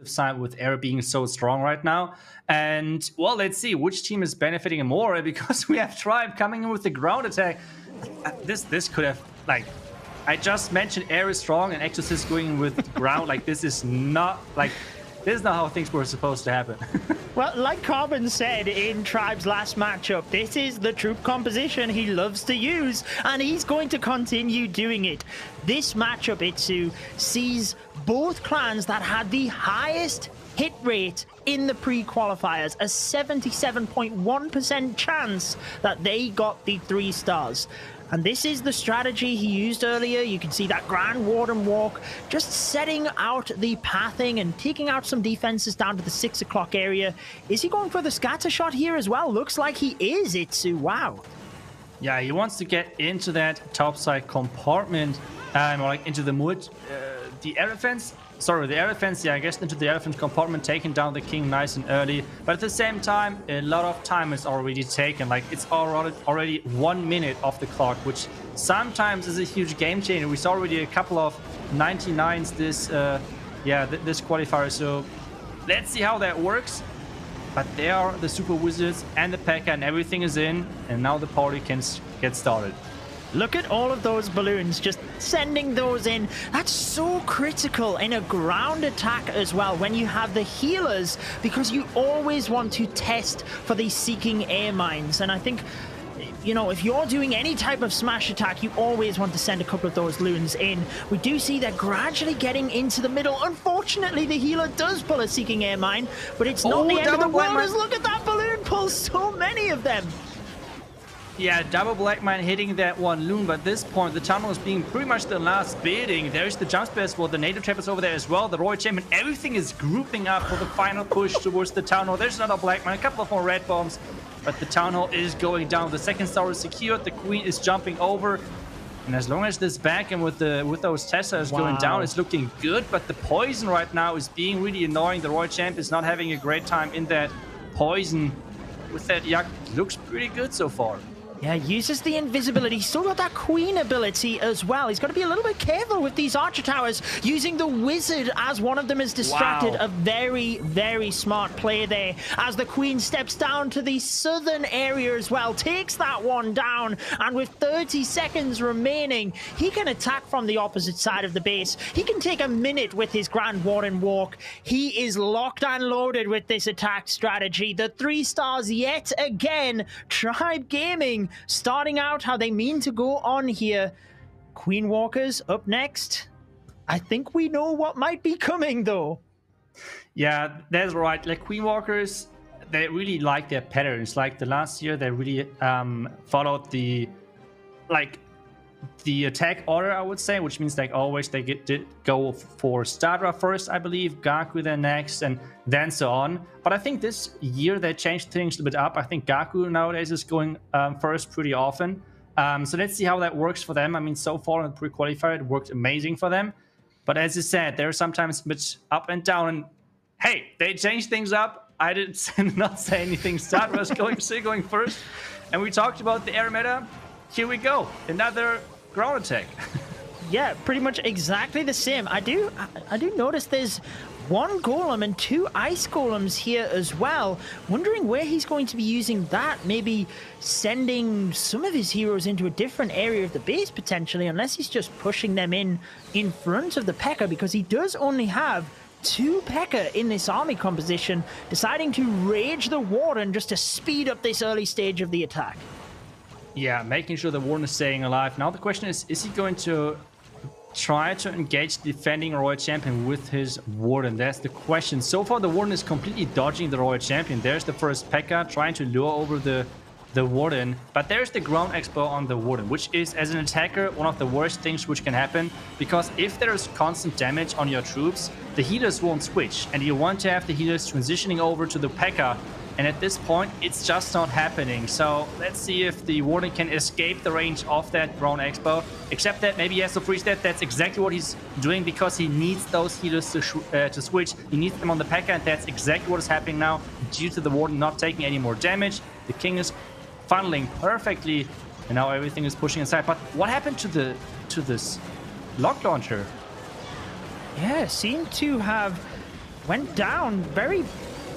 side with air being so strong right now. And well, let's see which team is benefiting more because we have Tribe coming in with the ground attack. This could have, like, I just mentioned air is strong and Exorcist going in with ground. Like, this is not how things were supposed to happen. Well, like Carbon said in Tribe's last matchup, this is the troop composition he loves to use, and he's going to continue doing it. This matchup, Itsu, sees both clans that had the highest hit rate in the pre-qualifiers, a 77.1% chance that they got the 3 stars. And this is the strategy he used earlier. You can see that Grand Warden walk, just setting out the pathing and taking out some defenses down to the 6 o'clock area. Is he going for the scatter shot here as well? Looks like he is, Itsu. Wow. Yeah, he wants to get into that topside compartment, or like into the the elephants. Sorry, the elephants, yeah, I guess into the elephant compartment, taking down the king nice and early. But at the same time, a lot of time is already taken. Like, it's already 1 minute off the clock, which sometimes is a huge game changer. We saw already a couple of 99s this qualifier. So let's see how that works. But they are the Super Wizards and the P.E.K.K.A. and everything is in. And now the party can get started. Look at all of those balloons, just sending those in. That's so critical in a ground attack as well when you have the healers, because you always want to test for these seeking air mines. And I think, you know, if you're doing any type of smash attack, you always want to send a couple of those loons in. We do see they're gradually getting into the middle. Unfortunately, the healer does pull a seeking air mine, but it's not the end of the world. Look at that balloon pull so many of them. Yeah, double Black Mine hitting that one loon, but at this point, the tunnel is being pretty much the last building. There's the jump space for the native trappers over there as well. The Royal Champion, everything is grouping up for the final push towards the town hall. There's another Black Mine, a couple of more red bombs, but the town hall is going down. The second star is secured. The queen is jumping over. And as long as this back and with those Teslas going down, it's looking good. But the poison right now is being really annoying. The Royal Champ is not having a great time in that poison. With that Yak, looks pretty good so far. Yeah, uses the invisibility. Still got that queen ability as well. He's got to be a little bit careful with these archer towers, using the wizard as one of them is distracted. Wow. A very, very smart play there as the queen steps down to the southern area as well, takes that one down, and with 30 seconds remaining, he can attack from the opposite side of the base. He can take a minute with his Grand Warden walk. He is locked and loaded with this attack strategy. The 3 stars yet again. Tribe Gaming starting out how they mean to go on here. Queen Walkers up next. I think we know what might be coming, though. Yeah, that's right. Like, Queen Walkers, they really like their patterns. Like the last year, they really followed the attack order, I would say, which means like always they go for Stadra first, I believe, Gaku then next, and then so on. But I think this year they changed things a bit up. I think Gaku nowadays is going first pretty often. So let's see how that works for them. I mean, so far in the pre-qualifier, it worked amazing for them. But as you said, they're sometimes a bit up and down. And hey, they changed things up. I did not say anything. Stadra was going first. And we talked about the air meta. Here we go, another ground attack. Yeah, pretty much exactly the same. I do notice there's 1 golem and 2 ice golems here as well. Wondering where he's going to be using that. Maybe sending some of his heroes into a different area of the base potentially, unless he's just pushing them in front of the P.E.K.K.A. because he does only have 2 P.E.K.K.A. in this army composition, deciding to rage the Warden just to speed up this early stage of the attack. Yeah, making sure the Warden is staying alive. Now the question is he going to try to engage the defending Royal Champion with his Warden? That's the question. So far, the Warden is completely dodging the Royal Champion. There's the first P.E.K.K.A. trying to lure over the Warden. But there's the Ground Expo on the Warden, which is, as an attacker, one of the worst things which can happen. Because if there is constant damage on your troops, the healers won't switch. And you want to have the healers transitioning over to the P.E.K.K.A. And at this point, it's just not happening. So let's see if the Warden can escape the range of that Ground Expo. Except that maybe he has to freeze that. That's exactly what he's doing because he needs those healers to switch. He needs them on the P.E.K.K.A. and that's exactly what is happening now due to the Warden not taking any more damage. The King is funneling perfectly and now everything is pushing aside. But what happened to this lock launcher? Yeah, seemed to have went down very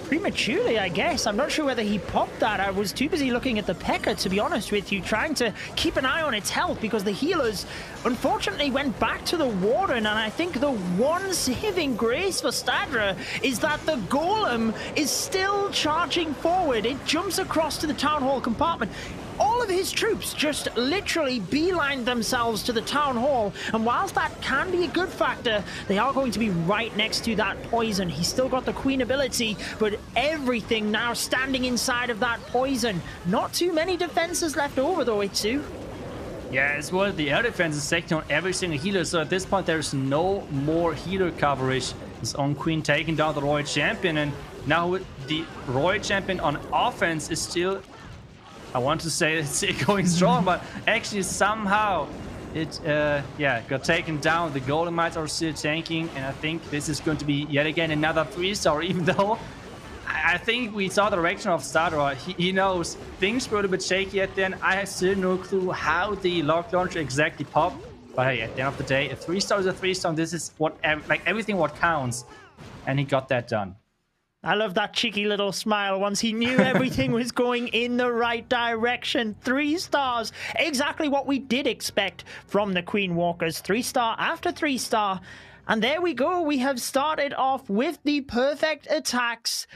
prematurely, I guess. I'm not sure whether he popped that. I was too busy looking at the P.E.K.K.A, to be honest with you, trying to keep an eye on its health, because the healers unfortunately went back to the Warden, and I think the one saving grace for Stadra is that the Golem is still charging forward. It jumps across to the Town Hall compartment. All of his troops just literally beelined themselves to the Town Hall, and whilst that can be a good factor, they are going to be right next to that poison. He's still got the Queen ability, but everything now standing inside of that poison. Not too many defenses left over though, Itsu. Yeah, as well, the air defense is second on every single healer, so at this point there's no more healer coverage. His own Queen taking down the Royal Champion, and now the Royal Champion on offense is still, I want to say it's going strong, but actually somehow it got taken down. The Golemites are still tanking, and I think this is going to be yet again another 3-star, even though I think we saw the reaction of Stadra. He knows things were a bit shaky at the end. I have still no clue how the lock launcher exactly popped, but hey, at the end of the day, a 3-star is a 3-star. This is what, like, everything what counts, and he got that done. I love that cheeky little smile once he knew everything was going in the right direction. 3 stars, exactly what we did expect from the Queen Walkers. 3-star after 3-star. And there we go. We have started off with the perfect attacks.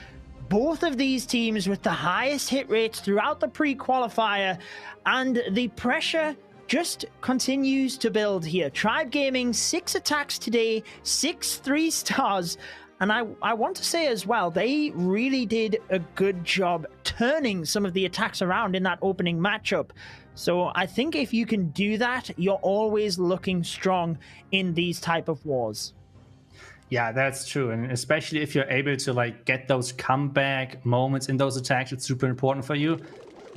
Both of these teams with the highest hit rates throughout the pre-qualifier. And the pressure just continues to build here. Tribe Gaming, 6 attacks today, 6 3-stars. And I want to say as well, they really did a good job turning some of the attacks around in that opening matchup. So I think if you can do that, you're always looking strong in these type of wars. Yeah, that's true. And especially if you're able to like get those comeback moments in those attacks, it's super important for you.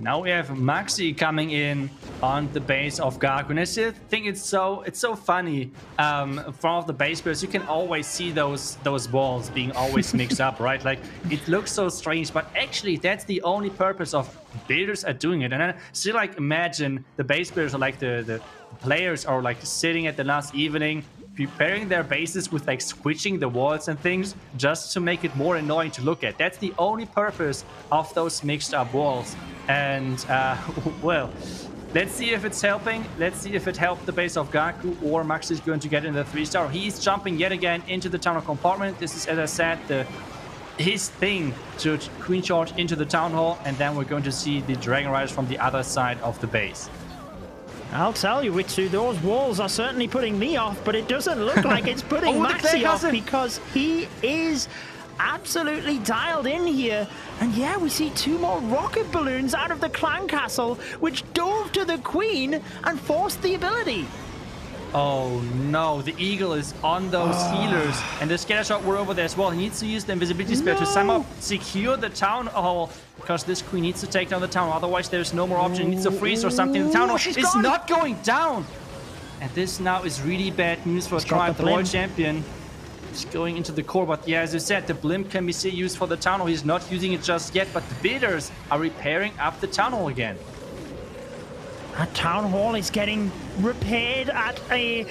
Now we have Maxi coming in on the base of Gaku, and I still think it's so funny. From the base players, you can always see those walls being always mixed up, right? Like, it looks so strange, but actually that's the only purpose of builders are doing it. And I still like imagine the base players are like the players are like sitting at the last evening, preparing their bases with like switching the walls and things just to make it more annoying to look at. That's the only purpose of those mixed up walls. And well, let's see if it's helping. Let's see if it helped the base of Gaku, or Max is going to get in the 3-star. He's jumping yet again into the Town Hall compartment. This is, as I said, his thing to Queen Charge into the Town Hall, and then we're going to see the Dragon Riders from the other side of the base. I'll tell you, Witsu, those walls are certainly putting me off, but it doesn't look like it's putting Maxi off, because he is absolutely dialed in here. And yeah, we see 2 more rocket balloons out of the clan castle, which dove to the Queen and forced the ability. Oh no, the Eagle is on those healers, and the scatter shot were over there as well. He needs to use the invisibility spell to somehow secure the Town Hall, because this Queen needs to take down the Town Hall, otherwise there's no more option. He needs to freeze or something. The Town Hall is not going down, and this now is really bad news for Tribe. The Royal Champion is going into the core, but yeah, as you said, the blimp can be used for the Town Hall. He's not using it just yet, but the builders are repairing up the Town Hall again. That Town Hall is getting repaired at a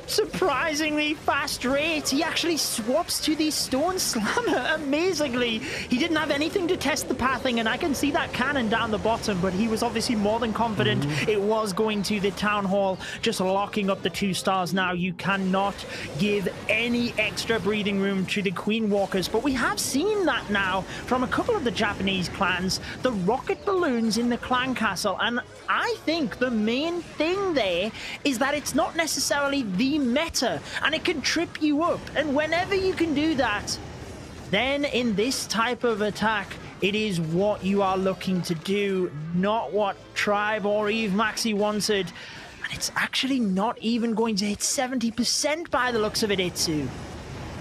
surprisingly fast rate. He actually swaps to the Stone Slammer amazingly. He didn't have anything to test the pathing, and I can see that cannon down the bottom, but he was obviously more than confident it was going to the Town Hall, just locking up the 2 stars now. You cannot give any extra breathing room to the Queen Walkers, but we have seen that now from a couple of the Japanese clans, the rocket balloons in the clan castle, and I think the main thing there is that it's not necessarily the meta, and it can trip you up, and whenever you can do that, then in this type of attack, it is what you are looking to do, not what Tribe or Eve Maxi wanted. And it's actually not even going to hit 70% by the looks of it, Itsu.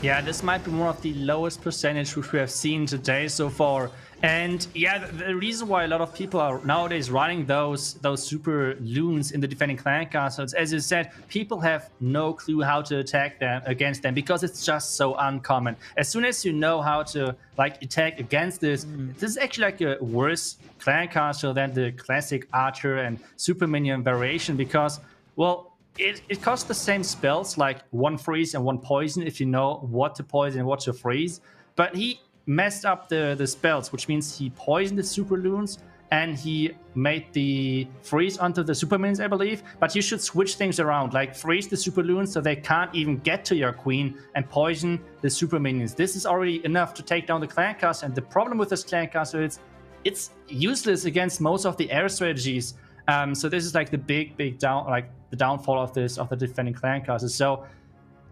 Yeah, this might be one of the lowest percentage which we have seen today so far. And yeah, the reason why a lot of people are nowadays running those super loons in the defending clan castles, as you said, people have no clue how to attack them against them, because it's just so uncommon. As soon as you know how to like attack against this, this is actually like a worse clan castle than the classic archer and super minion variation, because, well, it costs the same spells, like 1 freeze and 1 poison, if you know what to poison and what to freeze. but he messed up the spells, which means he poisoned the super loons and he made the freeze onto the super minions, I believe. But you should switch things around, like freeze the super loons so they can't even get to your queen, and poison the super minions. This is already enough to take down the clan castle, and the problem with this clan castle is it's useless against most of the air strategies. So this is like the big the downfall of the defending clan castle. So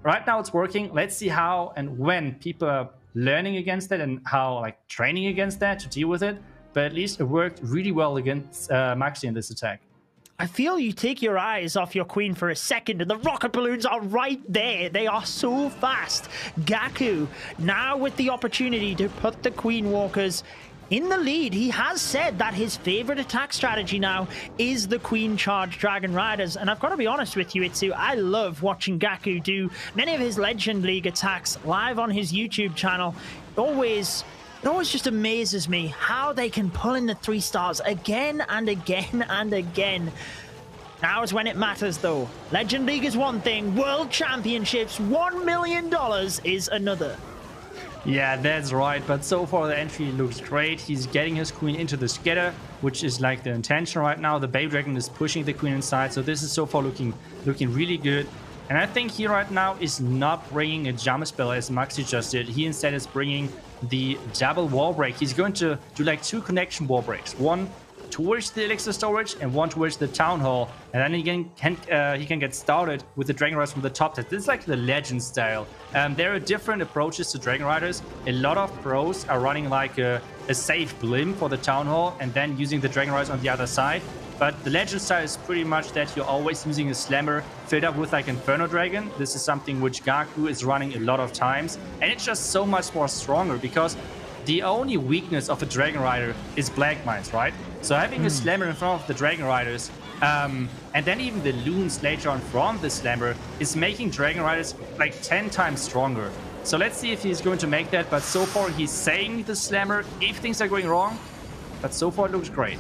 right now it's working. Let's see how and when people are learning against it and how like training against that to deal with it. But at least it worked really well against Maxi in this attack. I feel you take your eyes off your queen for a second and the rocket balloons are right there. They are so fast. Gaku now with the opportunity to put the Queen Walkers in the lead. He has said that his favorite attack strategy now is the Queen Charge Dragon Riders. And I've got to be honest with you, Itsu, I love watching Gaku do many of his Legend League attacks live on his YouTube channel. It always just amazes me how they can pull in the 3 stars again and again and again. Now is when it matters, though. Legend League is one thing, World Championships, $1 million is another. Yeah, that's right. But so far the entry looks great. He's getting his queen into the scatter, which is like the intention right now. The Babe Dragon is pushing the queen inside, so this is so far looking really good. And I think he right now is not bringing a jump spell as Maxi just did. He instead is bringing the double wall break. He's going to do like 2 connection wall breaks. One towards the elixir storage and one towards the town hall. And then he can get started with the Dragon Riders from the top. This is like the legend style. There are different approaches to Dragon Riders. A lot of pros are running like a safe Blim for the town hall and then using the Dragon Riders on the other side. But the legend style is pretty much that you're always using a slammer filled up with like Inferno Dragon. This is something which Gaku is running a lot of times. And it's just so much more stronger because the only weakness of a Dragon Rider is Black Mines, right? So having a slammer in front of the Dragon Riders, and then even the loons later on from the slammer is making Dragon Riders like 10 times stronger. So let's see if he's going to make that. But so far he's saying the slammer if things are going wrong. But so far it looks great.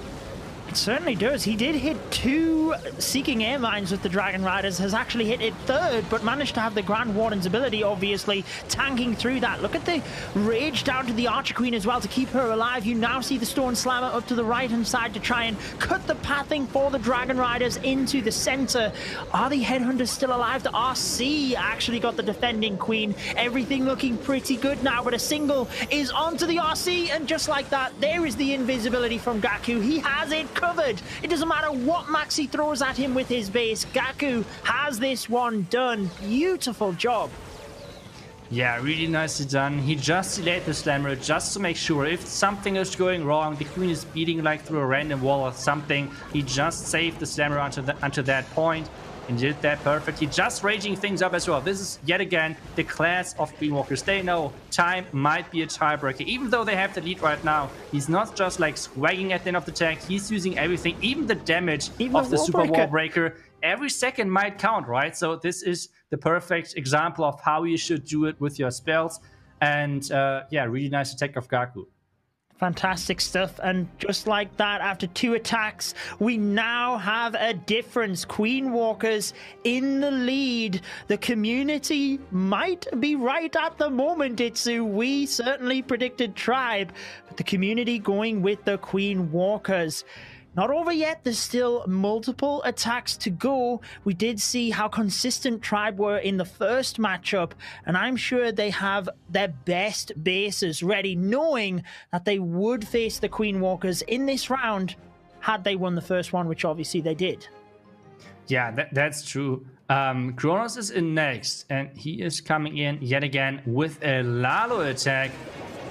It certainly does. He did hit 2 Seeking Air Mines with the Dragon Riders, has actually hit it 3rd, but managed to have the Grand Warden's ability, obviously, tanking through that. Look at the rage down to the Archer Queen as well to keep her alive. You now see the Stone Slammer up to the right-hand side to try and cut the pathing for the Dragon Riders into the center. Are the Headhunters still alive? The RC actually got the defending Queen. Everything looking pretty good now, but a single is onto the RC, and just like that, there is the invisibility from Gaku. He has it covered. It doesn't matter what Maxi throws at him with his base. Gaku has this one done. Beautiful job. Yeah, really nicely done. He just delayed the slammer just to make sure if something is going wrong, the queen is beating like through a random wall or something. He just saved the slammer until that point and did that perfectly. Just raging things up as well. This is yet again the class of Queen Walkers. They know time might be a tiebreaker. Even though they have the lead right now, he's not just like swagging at the end of the tank. He's using everything, even the damage of the super wall breaker. Every second might count, right? So this is the perfect example of how you should do it with your spells. And yeah, really nice attack of Gaku. Fantastic stuff. And just like that, after 2 attacks, we now have a difference. Queen Walkers in the lead. The community might be right at the moment, Itsu. We certainly predicted Tribe, but the community going with the Queen Walkers. Not over yet. There's still multiple attacks to go. We did see how consistent Tribe were in the first matchup, and I'm sure they have their best bases ready, knowing that they would face the Queen Walkers in this round had they won the first one, which obviously they did. Yeah, that's true. Kronos is in next, and he is coming in yet again with a Lalo attack.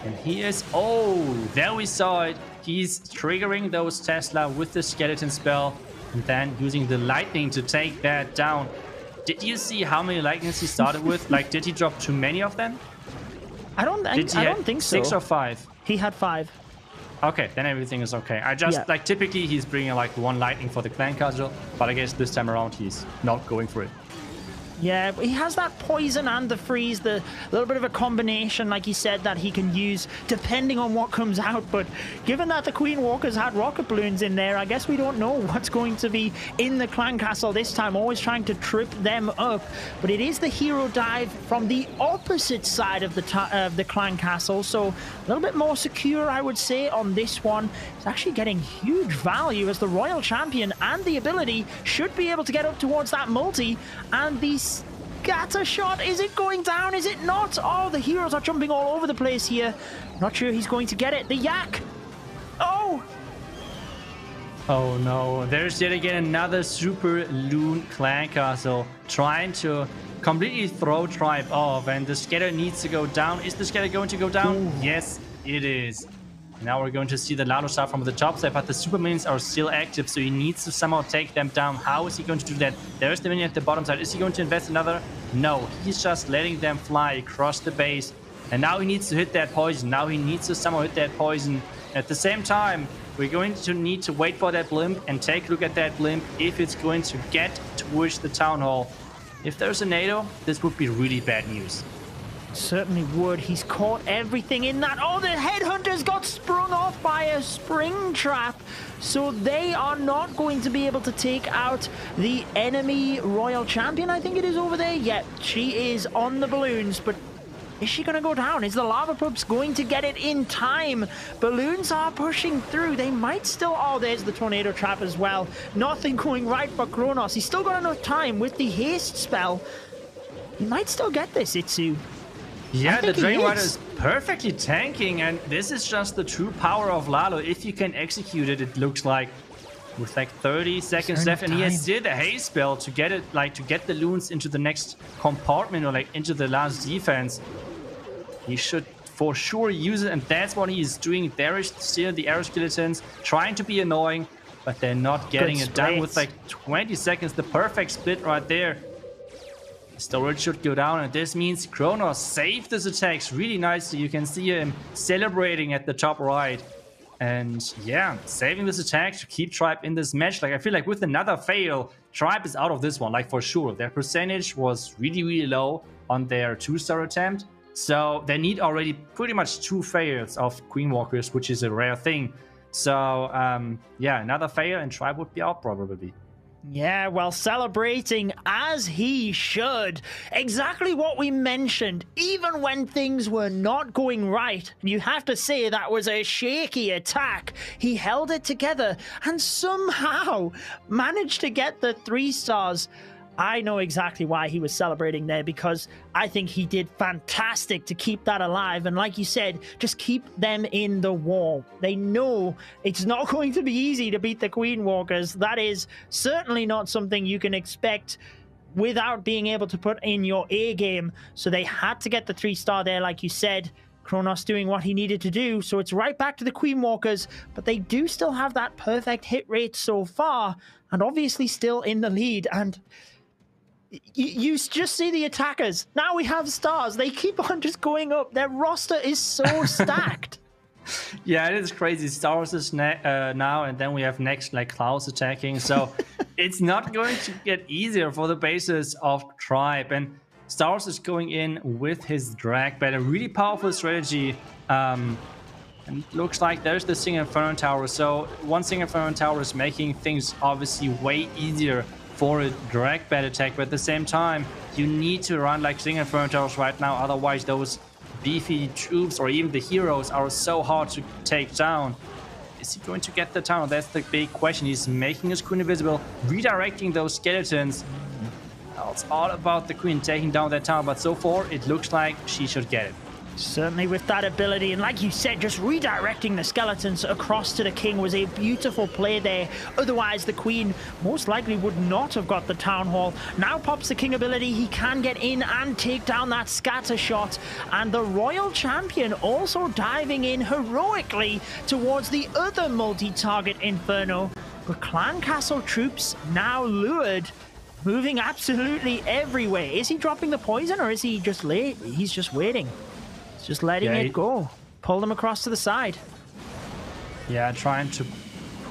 And he is... Oh, there we saw it. He's triggering those Tesla with the skeleton spell and then using the lightning to take that down. Did you see how many lightnings he started with? Like, did he drop too many of them? I don't think so. 6 or 5? He had 5. Okay, then everything is okay. I just, like, typically he's bringing like 1 lightning for the clan castle, but I guess this time around he's not going for it. Yeah, he has that poison and the freeze, the little bit of a combination, like you said, that he can use depending on what comes out. But given that the Queen Walkers had rocket balloons in there, I guess we don't know what's going to be in the clan castle this time, always trying to trip them up. But it is the hero dive from the opposite side of the clan castle, so a little bit more secure, I would say, on this one. It's actually getting huge value as the Royal Champion and the ability should be able to get up towards that multi, and the scatter shot, is it going down? Is it not? Oh, the heroes are jumping all over the place here. Not sure he's going to get it. The yak. Oh. Oh no, there's yet again another Super Loon clan castle trying to completely throw Tribe off, and the scatter needs to go down. Is the scatter going to go down? Ooh. Yes, it is. Now we're going to see the Lalo start from the top side, but the super minions are still active, so he needs to somehow take them down. How is he going to do that? There's the minion at the bottom side. Is he going to invest another? No, he's just letting them fly across the base. And now he needs to hit that poison. Now he needs to somehow hit that poison. At the same time, we're going to need to wait for that blimp and take a look at that blimp if it's going to get towards the town hall. If there's a NATO, this would be really bad news. Certainly would. He's caught everything in that. Oh, the headhunters got sprung off by a spring trap, so they are not going to be able to take out the enemy Royal Champion. I think it is over there. Yeah, she is on the balloons, but is she going to go down? Is the Lava Pups going to get it in time? Balloons are pushing through. They might still... Oh, there's the tornado trap as well. Nothing going right for Kronos. He's still got enough time with the haste spell. He might still get this, Itsu. Yeah, the Dragon Rider is perfectly tanking, and this is just the true power of Lalo. If you can execute it, it looks like with like 30 seconds left, and he has still the haste spell to get it, like to get the loons into the next compartment or like into the last defense. He should for sure use it, and that's what he is doing. There is still the arrow skeletons trying to be annoying, but they're not getting it done with like 20 seconds. The perfect split right there. Storage should go down, and this means Kronos saved his attacks really nicely. You can see him celebrating at the top right. And yeah, saving this attack to keep Tribe in this match. Like, I feel like with another fail, Tribe is out of this one, like for sure. Their percentage was really, really low on their 2-star attempt. So they need already pretty much 2 fails of Queen Walkers, which is a rare thing. So yeah, another fail and Tribe would be out probably. Yeah, well, celebrating as he should. Exactly what we mentioned. Even when things were not going right, you have to say that was a shaky attack. He held it together and somehow managed to get the 3 stars. I know exactly why he was celebrating there, because I think he did fantastic to keep that alive. And like you said, just keep them in the war. They know it's not going to be easy to beat the Queen Walkers. That is certainly not something you can expect without being able to put in your A game. So they had to get the 3-star there, like you said. Kronos doing what he needed to do. So it's right back to the Queen Walkers, but they do still have that perfect hit rate so far, and obviously still in the lead. And you just see the attackers. Now we have stars. They keep on just going up. Their roster is so stacked. Yeah, it is crazy. Stars is now, and then we have next like Klaus attacking. So it's not going to get easier for the bases of Tribe. And Stars is going in with his drag bat, a really powerful strategy. And it looks like there's the Sing Inferno Tower. So one Sing Inferno Tower is making things obviously way easier for a direct bat attack, but at the same time, you need to run like Sing Inferno Towers right now, otherwise those beefy troops or even the heroes are so hard to take down. Is he going to get the tower? That's the big question. He's making his Queen invisible, redirecting those skeletons. Now it's all about the Queen taking down that tower, but so far it looks like she should get it. Certainly with that ability, and like you said, just redirecting the skeletons across to the King was a beautiful play there. Otherwise, the Queen most likely would not have got the Town Hall. Now pops the King ability. He can get in and take down that scatter shot. And the Royal Champion also diving in heroically towards the other multi-target Inferno. But Clan Castle troops now lured, moving absolutely everywhere. Is he dropping the poison, or is he just late? He's just waiting. Just letting it go. Pull them across to the side. Yeah, trying to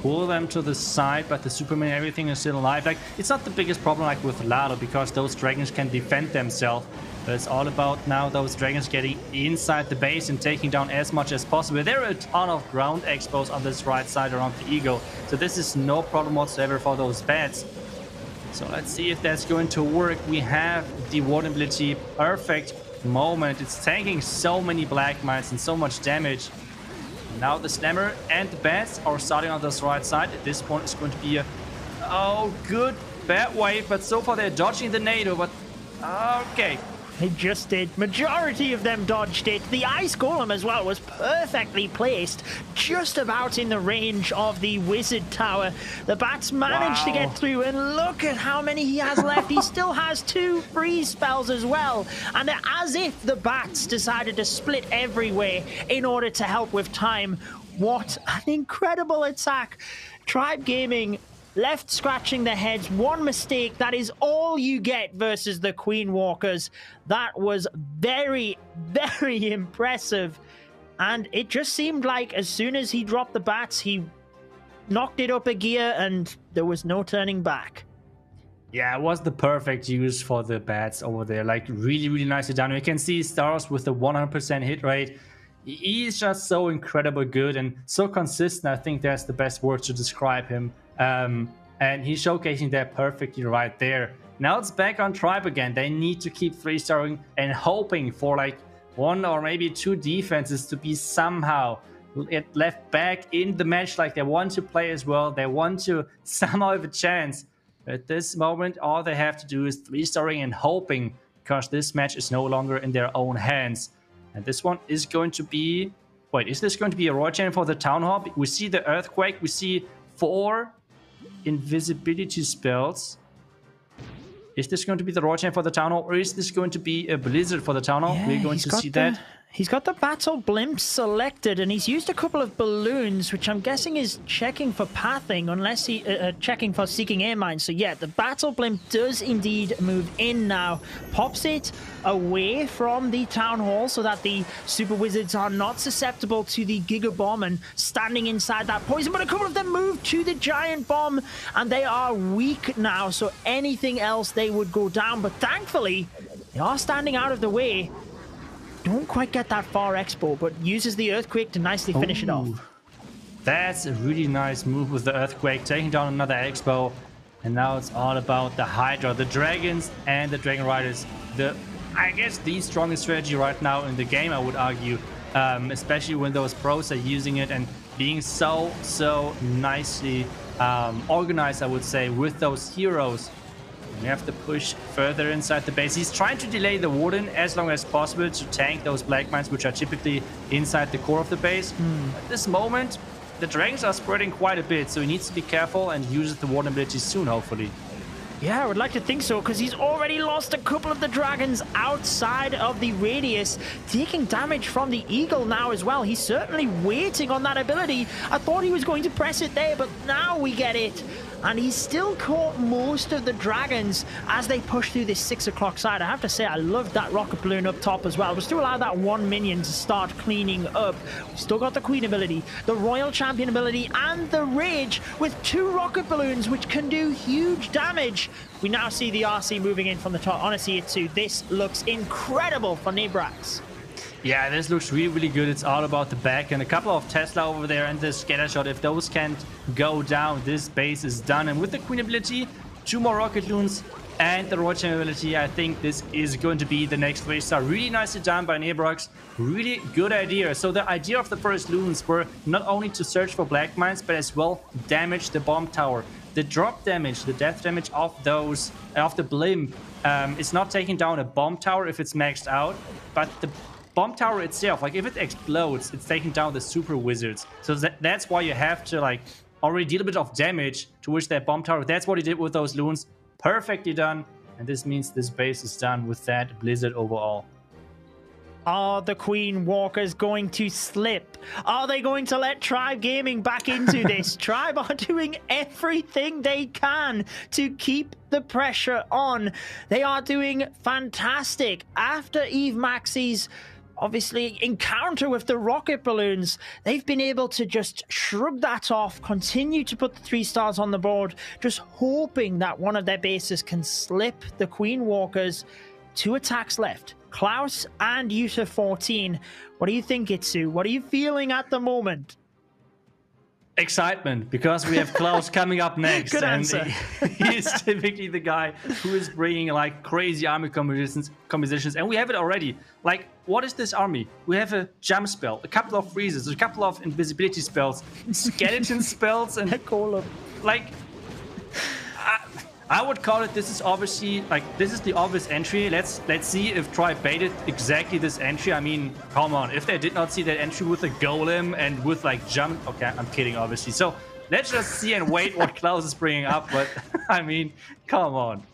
pull them to the side, but the Superman and everything is still alive. Like, it's not the biggest problem like with Lalo, because those dragons can defend themselves. But it's all about now those dragons getting inside the base and taking down as much as possible. There are a ton of ground expos on this right side around the Eagle, so this is no problem whatsoever for those bats. So let's see if that's going to work. We have the Warden ability, perfect moment. It's tanking so many Black Mines and so much damage. Now the Slammer and the bats are starting on this right side. At this point, it's going to be a good bat wave, but so far they're dodging the NATO. But okay. They just did. Majority of them dodged it. The Ice Golem as well was perfectly placed, just about in the range of the Wizard Tower. The bats managed to get through, and look at how many he has left. He still has 2 freeze spells as well. And as if the bats decided to split everywhere in order to help with time. What an incredible attack. Tribe Gaming left scratching their heads. One mistake, that is all you get versus the Queen Walkers. That was very, very impressive. And it just seemed like as soon as he dropped the bats, he knocked it up a gear and there was no turning back. Yeah, it was the perfect use for the bats over there. Like, really, really nicely done. You can see Stars with the 100% hit rate. He's just so incredible good and so consistent. I think that's the best word to describe him. And he's showcasing that perfectly right there. Now it's back on Tribe again. They need to keep 3-starring and hoping for like 1 or maybe 2 defenses to be somehow left back in the match. Like, they want to play as well. They want to somehow have a chance. At this moment, all they have to do is 3-starring and hoping, because this match is no longer in their own hands. And this one is going to be... Wait, is this going to be a Royal Champion for the Town Hall? We see the Earthquake. We see 4 invisibility spells. Is this going to be the Royal Champion for the Town Hall, or is this going to be a Blizzard for the Town Hall? Yeah, we're going to see that. He's got the Battle Blimp selected, and he's used a couple of balloons, which I'm guessing is checking for pathing, unless he checking for seeking air mines. So yeah, the Battle Blimp does indeed move in now, pops it away from the Town Hall so that the Super Wizards are not susceptible to the Giga Bomb and standing inside that poison. But a couple of them move to the Giant Bomb, and they are weak now, so anything else they would go down. But thankfully, they are standing out of the way. Don't quite get that far Expo, but uses the Earthquake to nicely finish it off. That's a really nice move with the Earthquake, taking down another Expo. And now it's all about the Hydra, the Dragons, and the Dragon Riders. I guess the strongest strategy right now in the game, I would argue. Especially when those pros are using it and being so nicely organized, I would say, with those heroes. We have to push further inside the base. He's trying to delay the Warden as long as possible to tank those Black Mines, which are typically inside the core of the base. At this moment, the Dragons are spreading quite a bit, so he needs to be careful and uses the Warden ability soon, hopefully. Yeah, I would like to think so, because he's already lost a couple of the Dragons outside of the radius, taking damage from the Eagle now as well. He's certainly waiting on that ability. I thought he was going to press it there, but now we get it. And he's still caught most of the Dragons as they push through this 6 o'clock side. I have to say, I loved that rocket balloon up top as well. Just to allow that 1 minion to start cleaning up. We've still got the Queen ability, the Royal Champion ability, and the Rage with 2 rocket balloons, which can do huge damage. We now see the RC moving in from the top. Honestly, this looks incredible for Nebrax. Yeah, this looks really, really good. It's all about the back and a couple of Tesla over there and the scatter shot. If those can't go down, this base is done. And with the Queen ability, 2 more rocket loons and the Royal Champion ability, I think this is going to be the next 3-star. Really nicely done by Nebrax. Really good idea. So the idea of the first loons were not only to search for Black Mines, but as well damage the bomb tower. The drop damage, the death damage of the blimp is not taking down a bomb tower if it's maxed out, but the bomb tower itself, like if it explodes, it's taking down the Super Wizards. So that's why you have to like already deal a bit of damage towards that bomb tower. That's what he did with those loons. Perfectly done. And this means this base is done with that Blizzard overall. Are the Queen Walkers going to slip? Are they going to let Tribe Gaming back into this? Tribe are doing everything they can to keep the pressure on. They are doing fantastic. After Eve Maxi's obviously encounter with the rocket balloons, they've been able to just shrug that off, continue to put the 3 stars on the board, just hoping that one of their bases can slip the Queen Walkers. 2 attacks left. Klaus and Yuta 14. What do you think, Itsu? What are you feeling at the moment? Excitement, because we have Klaus coming up next. Good answer. He is typically the guy who is bringing like crazy army compositions, and we have it already. Like, what is this army? We have a jump spell, a couple of freezes, a couple of invisibility spells, skeleton spells, and like, I would call it, this is obviously, like, this is the obvious entry. Let's see if Tribe baited exactly this entry. I mean, come on. If they did not see that entry with a golem and with, like, jump... Okay, I'm kidding, obviously. So, let's just see and wait what Klaus is bringing up. But, I mean, come on.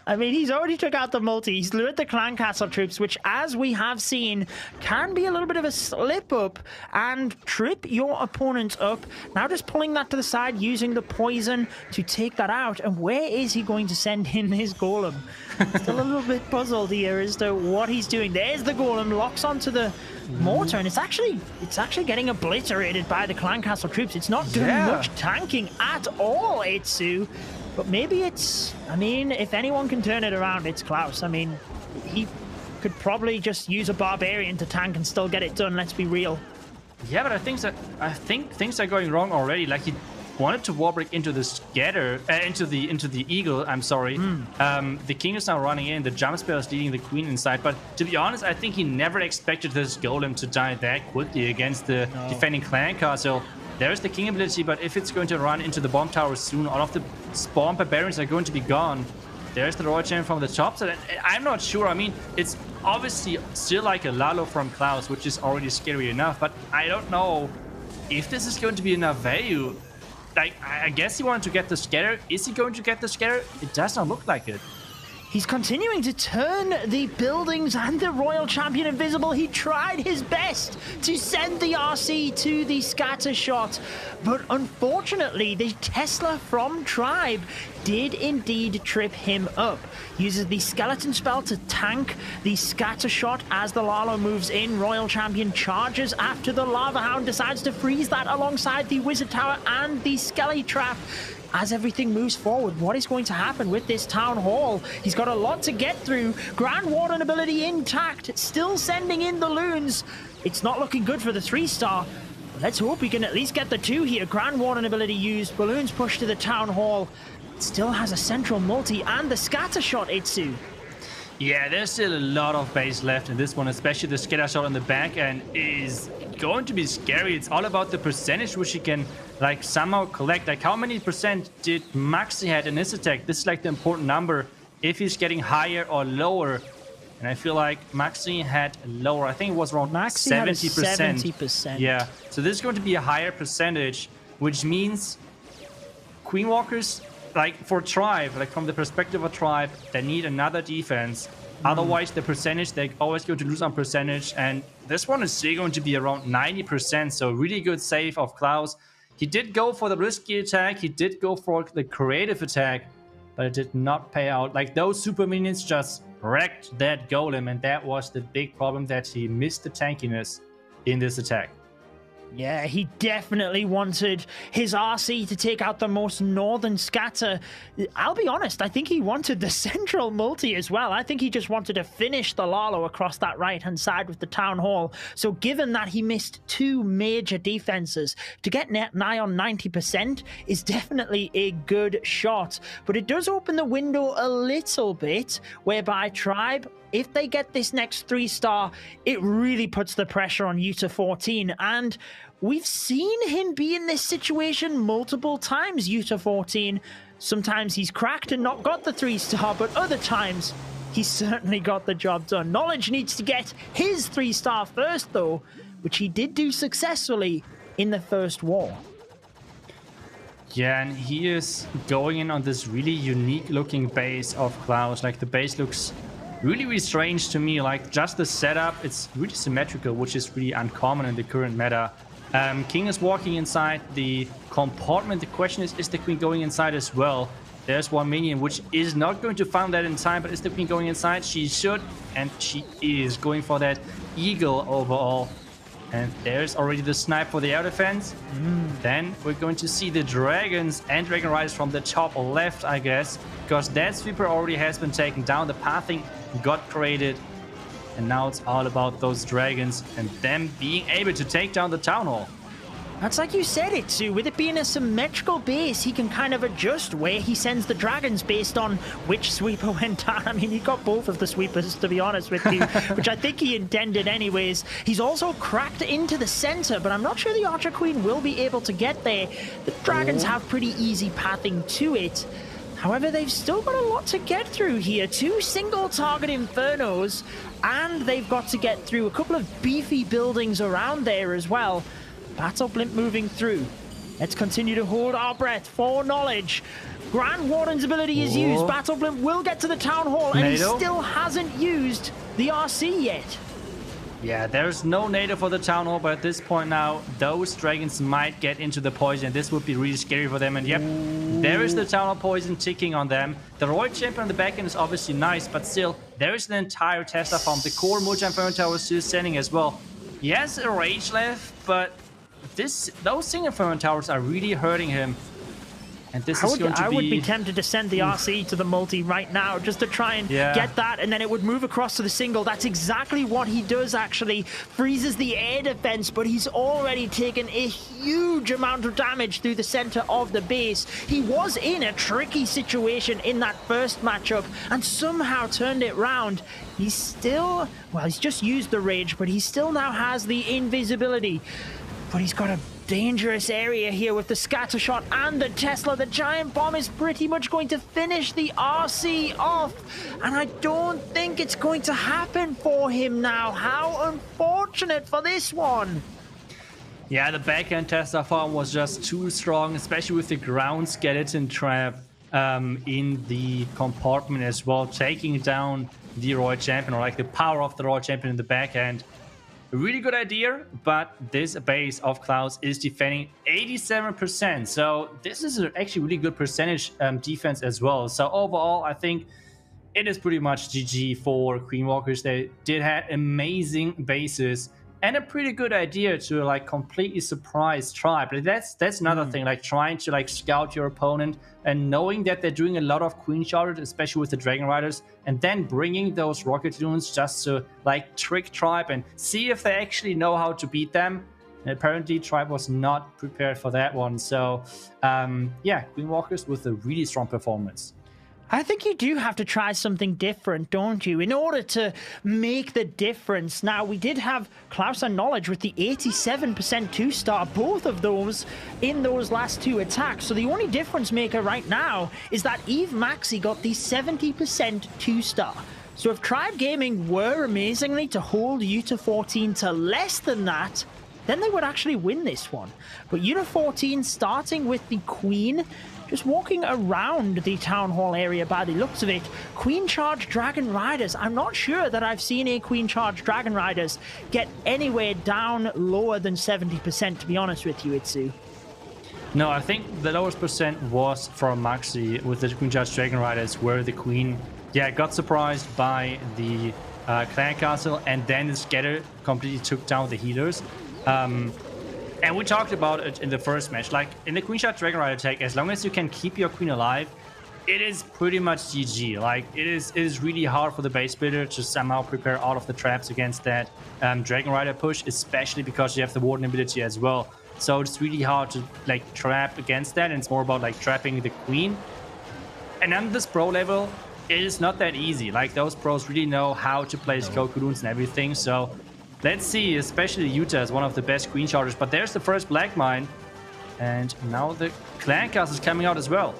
I mean, he's already took out the multi. He's lured the Clan Castle troops, which, as we have seen, can be a little bit of a slip-up and trip your opponent up. Now just pulling that to the side, using the poison to take that out. And where is he going to send in his golem? Still a little bit puzzled here as to what he's doing. There's the golem, locks onto the mortar, and it's actually getting obliterated by the Clan Castle troops. It's not doing much tanking at all, Itsu. But maybe it's, I mean, if anyone can turn it around, it's Klaus. I mean, he could probably just use a barbarian to tank and still get it done, let's be real. Yeah, but I think things are going wrong already. Like, he wanted to warbreak into the scatter, into the eagle, I'm sorry. The king is now running in, the jump spell is leading the queen inside, but to be honest, I think he never expected this golem to die that quickly against the defending clan castle. There's the king ability, but if it's going to run into the bomb tower soon, all of the spawn barbarians are going to be gone. There's the royal champion from the top, so I'm not sure. I mean, it's obviously still like a Lalo from Klaus, which is already scary enough, but I don't know if this is going to be enough value. Like, I guess he wanted to get the scatter. Is he going to get the scatter? It does not look like it. He's continuing to turn the buildings and the royal champion invisible. He tried his best to send the RC to the scatter shot, but unfortunately, the Tesla from Tribe did indeed trip him up. Uses the skeleton spell to tank the scatter shot as the Lalo moves in. Royal champion charges after the Lava Hound decides to freeze that alongside the Wizard Tower and the Skelly Trap. As everything moves forward, what is going to happen with this town hall? He's got a lot to get through. Grand Warden ability intact, still sending in the loons. It's not looking good for the 3-star. Let's hope we can at least get the 2 here. Grand Warden ability used, balloons pushed to the town hall. It still has a central multi and the scatter shot, Itsu. Yeah, there's still a lot of base left in this one, especially the scatter shot on the back end is going to be scary. It's all about the percentage which he can like somehow collect. Like, how many percent did Maxi had in his attack? This is like the important number, if he's getting higher or lower. And I feel like Maxi had lower. I think it was around Maxi 70%. 70%. Yeah, so this is going to be a higher percentage, which means Queen Walkers, like for Tribe, like from the perspective of Tribe, they need another defense. Otherwise, the percentage, they're always going to lose on percentage. And this one is still going to be around 90%. So really good save of Klaus. He did go for the risky attack. He did go for the creative attack, but it did not pay out. Like, those super minions just wrecked that golem. And that was the big problem, that he missed the tankiness in this attack. Yeah, he definitely wanted his RC to take out the most northern scatter. I'll be honest, I think he wanted the central multi as well. I think he just wanted to finish the Lalo across that right-hand side with the town hall. So given that he missed 2 major defenses, to get nigh on 90% is definitely a good shot. But it does open the window a little bit, whereby Tribe, if they get this next 3-star, it really puts the pressure on Yuta 14. And we've seen him be in this situation multiple times, Yuta 14. Sometimes he's cracked and not got the 3-star, but other times he's certainly got the job done. Knowledge needs to get his 3-star first, though, which he did do successfully in the first war. Yeah, and he is going in on this really unique looking base of Klaus. Like, the base looks really, really strange to me. Like, just the setup, it's really symmetrical, which is really uncommon in the current meta. King is walking inside the compartment. The question is the queen going inside as well? There's one minion which is not going to find that in time, but is the queen going inside? She should, and she is going for that Eagle overall. And there's already the snipe for the air defense. Then we're going to see the dragons and dragon riders from the top left, I guess, because that sweeper already has been taken down. The pathing got created, and now it's all about those dragons and them being able to take down the town hall. That's like you said, Itsu. With it being a symmetrical base, he can kind of adjust where he sends the dragons based on which sweeper went down. I mean, he got both of the sweepers, to be honest with you, which I think he intended anyways. He's also cracked into the center, but I'm not sure the Archer Queen will be able to get there. The dragons have pretty easy pathing to it. However, they've still got a lot to get through here. 2 single target Infernos, and they've got to get through a couple of beefy buildings around there as well. Battle Blimp moving through. Let's continue to hold our breath for knowledge. Grand Warden's ability is used. Battle Blimp will get to the town hall, and he still hasn't used the RC yet. Yeah, there's no NATO for the town hall, but at this point now, those dragons might get into the poison. This would be really scary for them. And yep, there is the town hall poison ticking on them. The Royal Champion on the back end is obviously nice, but still, there is an entire Tesla farm. The core multi-inferno tower is still standing as well. He has a rage left, but those single inferno towers are really hurting him. And this is going to be... I would be tempted to send the RC to the multi right now just to try and get that, and then it would move across to the single. That's exactly what he does, actually. Freezes the air defense, but he's already taken a huge amount of damage through the center of the base. He was in a tricky situation in that first matchup and somehow turned it round. He's still... Well, he's just used the rage, but he still now has the invisibility. But he's got a dangerous area here with the scatter shot and the Tesla. The giant bomb is pretty much going to finish the RC off, and I don't think it's going to happen for him now. How unfortunate for this one. Yeah, the backhand Tesla farm was just too strong, especially with the ground skeleton trap in the compartment as well, taking down the Royal Champion, or like the power of the Royal Champion in the backhand. A really good idea, but this base of Clouds is defending 87%. So this is actually really good percentage defense as well. So overall, I think it is pretty much GG for Queen Walkers. They did have amazing bases and a pretty good idea to like completely surprise Tribe. That's another thing, like trying to like scout your opponent and knowing that they're doing a lot of Queen Chargers, especially with the Dragon Riders, and then bringing those Rocket Dunes just to like trick Tribe and see if they actually know how to beat them. And apparently Tribe was not prepared for that one. So yeah, Queen Walkers with a really strong performance. I think you do have to try something different, don't you, in order to make the difference. Now, we did have Klaus and Knowledge with the 87% 2-star, both of those in those last 2 attacks. So the only difference maker right now is that Eve Maxi got the 70% 2-star. So if Tribe Gaming were amazingly to hold Uta14 to less than that, then they would actually win this one. But Uta14 starting with the Queen, just walking around the Town Hall area by the looks of it. Queen Charge Dragon Riders. I'm not sure that I've seen a Queen Charge Dragon Riders get anywhere down lower than 70%, to be honest with you, Itsu. No, I think the lowest percent was from Maxi with the Queen Charge Dragon Riders, where the Queen, got surprised by the Clan Castle, and then the Scatter completely took down the healers. And we talked about it in the first match, like in the Queen Charge Dragon Rider tech, as long as you can keep your Queen alive, it is pretty much GG. Like it is really hard for the base builder to somehow prepare all of the traps against that Dragon Rider push, especially because you have the Warden ability as well. So it's really hard to like trap against that, and it's more about like trapping the Queen. And on this pro level, it is not that easy. Like those pros really know how to place Goku Runes and everything, so let's see, especially Yuta is one of the best Queen Chargers. But there's the first Black Mine. And now the Clan Castle is coming out as well.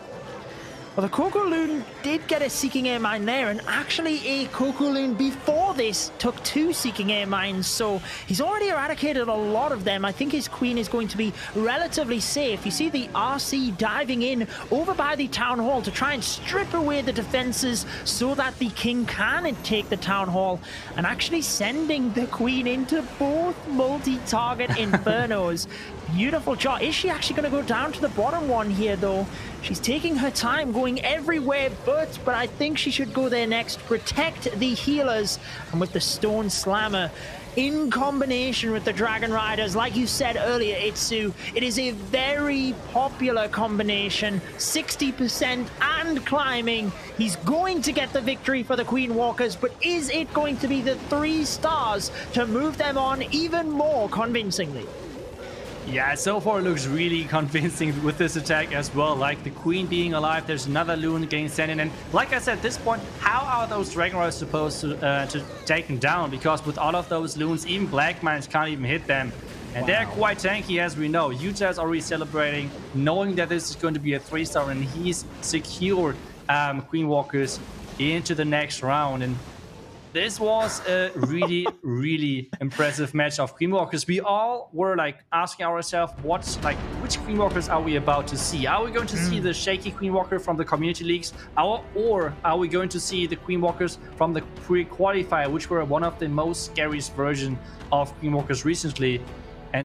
Well, the Kokoloon did get a Seeking Air Mine there, and actually a Kokoloon before this took 2 Seeking Air Mines, so he's already eradicated a lot of them. I think his Queen is going to be relatively safe. You see the RC diving in over by the Town Hall to try and strip away the defenses so that the King can take the Town Hall, and actually sending the Queen into both multi-target Infernos. Beautiful shot. Is she actually going to go down to the bottom one here, though? She's taking her time, going everywhere but I think she should go there next. Protect the healers. And with the Stone Slammer, in combination with the Dragon Riders. Like you said earlier, Itsu, it is a very popular combination, 60% and climbing. He's going to get the victory for the Queen Walkers, but is it going to be the 3 stars to move them on even more convincingly? Yeah, so far it looks really convincing with this attack as well. Like the Queen being alive, there's another Loon getting sent in. And like I said, at this point, how are those Dragon Riders supposed to take them down? Because with all of those Loons, even Black Mines can't even hit them. And they're quite tanky, as we know. Yuta is already celebrating, knowing that this is going to be a 3-star, and he's secured Queen Walkers into the next round. And this was a really, really impressive match of Queen Walkers. We all were like asking ourselves, which Queen Walkers are we about to see? Are we going to see the shaky Queen Walker from the community leagues? Or are we going to see the Queen Walkers from the pre-qualifier, which were one of the most scariest version of Queen Walkers recently?